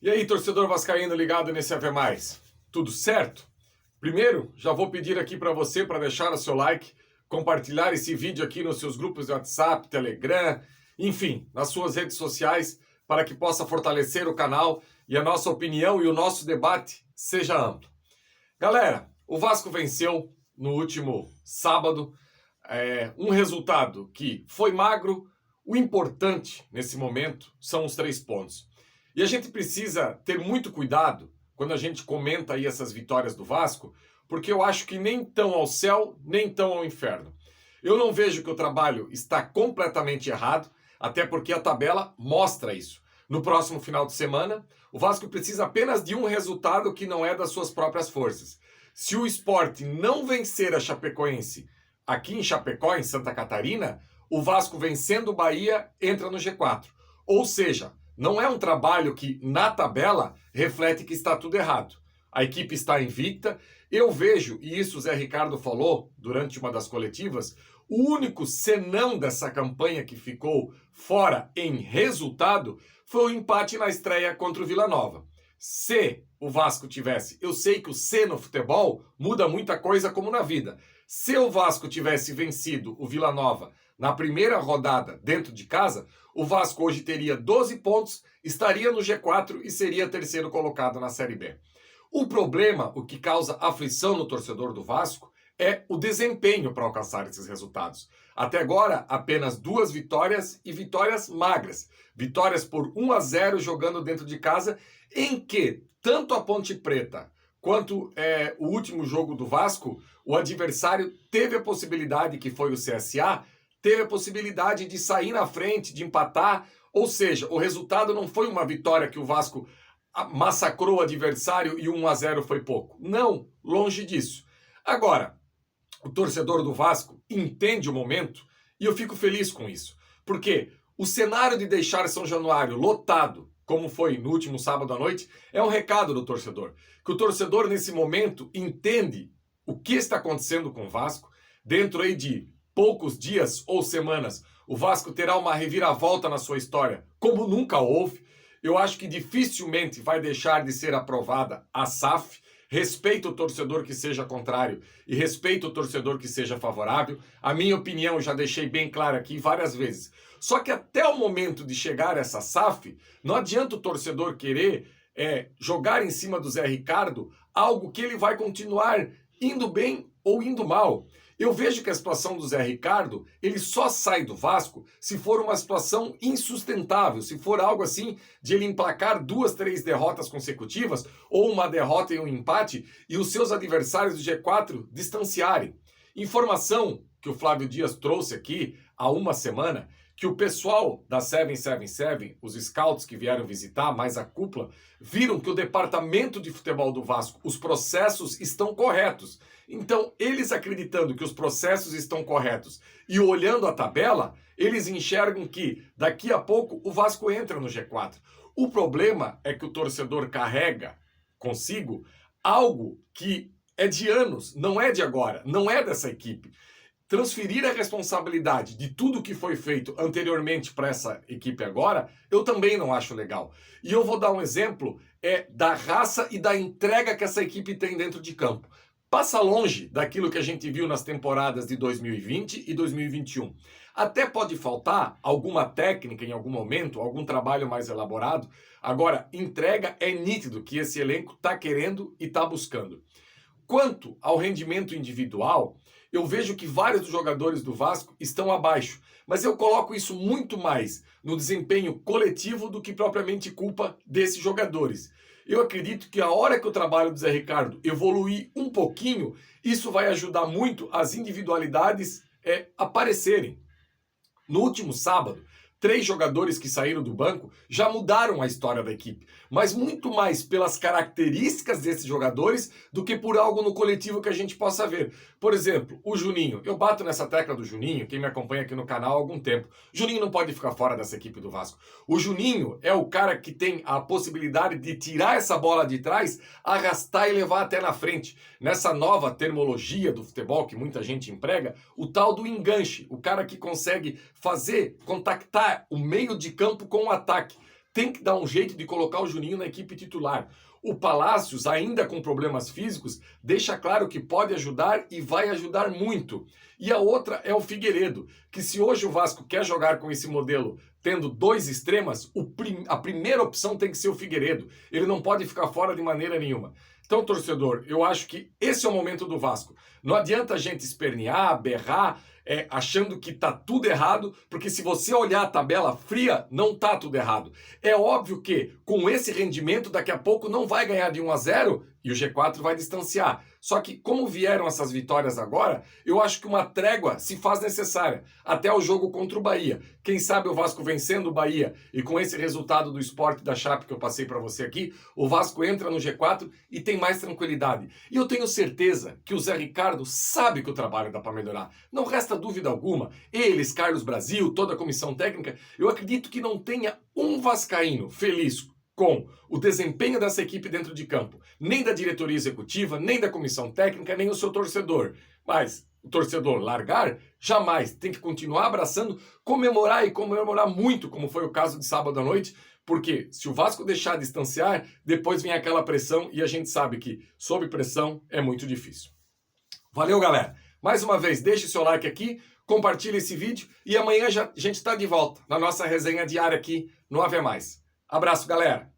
E aí, torcedor vascaíno ligado nesse Ave Mais, tudo certo? Primeiro, já vou pedir aqui para você para deixar o seu like, compartilhar esse vídeo aqui nos seus grupos de WhatsApp, Telegram, enfim, nas suas redes sociais, para que possa fortalecer o canal e a nossa opinião e o nosso debate seja amplo. Galera, o Vasco venceu no último sábado, um resultado que foi magro. O importante nesse momento são os 3 pontos. E a gente precisa ter muito cuidado quando a gente comenta aí essas vitórias do Vasco, porque eu acho que nem tão ao céu, nem tão ao inferno. Eu não vejo que o trabalho está completamente errado, até porque a tabela mostra isso. No próximo final de semana, o Vasco precisa apenas de um resultado que não é das suas próprias forças. Se o Sport não vencer a Chapecoense aqui em Chapecó, em Santa Catarina, o Vasco vencendo o Bahia entra no G4. Ou seja, não é um trabalho que, na tabela, reflete que está tudo errado. A equipe está invicta. Eu vejo, e isso o Zé Ricardo falou durante uma das coletivas, o único senão dessa campanha que ficou fora em resultado foi o empate na estreia contra o Vila Nova. Se o Vasco tivesse, eu sei que o se no futebol muda muita coisa como na vida. Se o Vasco tivesse vencido o Vila Nova na primeira rodada dentro de casa, o Vasco hoje teria 12 pontos, estaria no G4 e seria terceiro colocado na Série B. O problema, o que causa aflição no torcedor do Vasco, é o desempenho para alcançar esses resultados. Até agora, apenas 2 vitórias e vitórias magras. Vitórias por 1-0 jogando dentro de casa, em que tanto a Ponte Preta quanto o último jogo do Vasco, o adversário teve a possibilidade, que foi o CSA, teve a possibilidade de sair na frente, de empatar, ou seja, o resultado não foi uma vitória que o Vasco massacrou o adversário e 1-0 foi pouco. Não, longe disso. Agora, o torcedor do Vasco entende o momento e eu fico feliz com isso, porque o cenário de deixar São Januário lotado, como foi no último sábado à noite, é um recado do torcedor, que o torcedor nesse momento entende o que está acontecendo com o Vasco, dentro aí de poucos dias ou semanas, o Vasco terá uma reviravolta na sua história, como nunca houve. Eu acho que dificilmente vai deixar de ser aprovada a SAF. Respeito o torcedor que seja contrário e respeito o torcedor que seja favorável. A minha opinião eu já deixei bem clara aqui várias vezes. Só que até o momento de chegar essa SAF, não adianta o torcedor querer jogar em cima do Zé Ricardo algo que ele vai continuar indo bem ou indo mal. Eu vejo que a situação do Zé Ricardo, ele só sai do Vasco se for uma situação insustentável, se for algo assim de ele emplacar 2, 3 derrotas consecutivas ou uma derrota e um empate e os seus adversários do G4 distanciarem. Informação que o Flávio Dias trouxe aqui há uma semana, que o pessoal da 777, os scouts que vieram visitar, mais a cúpula, viram que o departamento de futebol do Vasco, os processos estão corretos. Então, eles acreditando que os processos estão corretos e olhando a tabela, eles enxergam que daqui a pouco o Vasco entra no G4. O problema é que o torcedor carrega consigo algo que é de anos, não é de agora, não é dessa equipe. Transferir a responsabilidade de tudo que foi feito anteriormente para essa equipe agora, eu também não acho legal. E eu vou dar um exemplo da raça e da entrega que essa equipe tem dentro de campo. Passa longe daquilo que a gente viu nas temporadas de 2020 e 2021. Até pode faltar alguma técnica em algum momento, algum trabalho mais elaborado. Agora, entrega é nítido que esse elenco está querendo e está buscando. Quanto ao rendimento individual, eu vejo que vários dos jogadores do Vasco estão abaixo, mas eu coloco isso muito mais no desempenho coletivo do que propriamente culpa desses jogadores. Eu acredito que a hora que o trabalho do Zé Ricardo evoluir um pouquinho, isso vai ajudar muito as individualidades aparecerem. No último sábado, 3 jogadores que saíram do banco já mudaram a história da equipe, mas muito mais pelas características desses jogadores do que por algo no coletivo que a gente possa ver. Por exemplo, o Juninho. Eu bato nessa tecla do Juninho, quem me acompanha aqui no canal há algum tempo. Juninho não pode ficar fora dessa equipe do Vasco. O Juninho é o cara que tem a possibilidade de tirar essa bola de trás, arrastar e levar até na frente. Nessa nova terminologia do futebol que muita gente emprega, o tal do enganche, o cara que consegue contactar o meio de campo com o ataque. tem que dar um jeito de colocar o Juninho na equipe titular. O Palácios, ainda com problemas físicos, deixa claro que pode ajudar e vai ajudar muito. E a outra é o Figueiredo, que se hoje o Vasco quer jogar com esse modelo, tendo dois extremas, a primeira opção tem que ser o Figueiredo. Ele não pode ficar fora de maneira nenhuma. Então, torcedor, eu acho que esse é o momento do Vasco. Não adianta a gente espernear, berrar, achando que tá tudo errado, porque se você olhar a tabela fria, não tá tudo errado. É óbvio que, com esse rendimento, daqui a pouco não vai ganhar de 1-0 e o G4 vai distanciar. Só que, como vieram essas vitórias agora, eu acho que uma trégua se faz necessária, até o jogo contra o Bahia. Quem sabe o Vasco vencendo o Bahia e com esse resultado do Sport da Chape que eu passei para você aqui, o Vasco entra no G4 e tem mais tranquilidade. E eu tenho certeza que o Zé Ricardo sabe que o trabalho dá para melhorar. Não resta dúvida alguma. Eles, Carlos Brasil, toda a comissão técnica, eu acredito que não tenha um vascaíno feliz com o desempenho dessa equipe dentro de campo, nem da diretoria executiva, nem da comissão técnica, nem o seu torcedor. Mas o torcedor largar, jamais. Tem que continuar abraçando, comemorar e comemorar muito, como foi o caso de sábado à noite, porque se o Vasco deixar de distanciar, depois vem aquela pressão e a gente sabe que sob pressão é muito difícil. Valeu, galera! Mais uma vez, deixe seu like aqui, compartilhe esse vídeo e amanhã a gente está de volta na nossa resenha diária aqui no Ave Mais. Abraço, galera!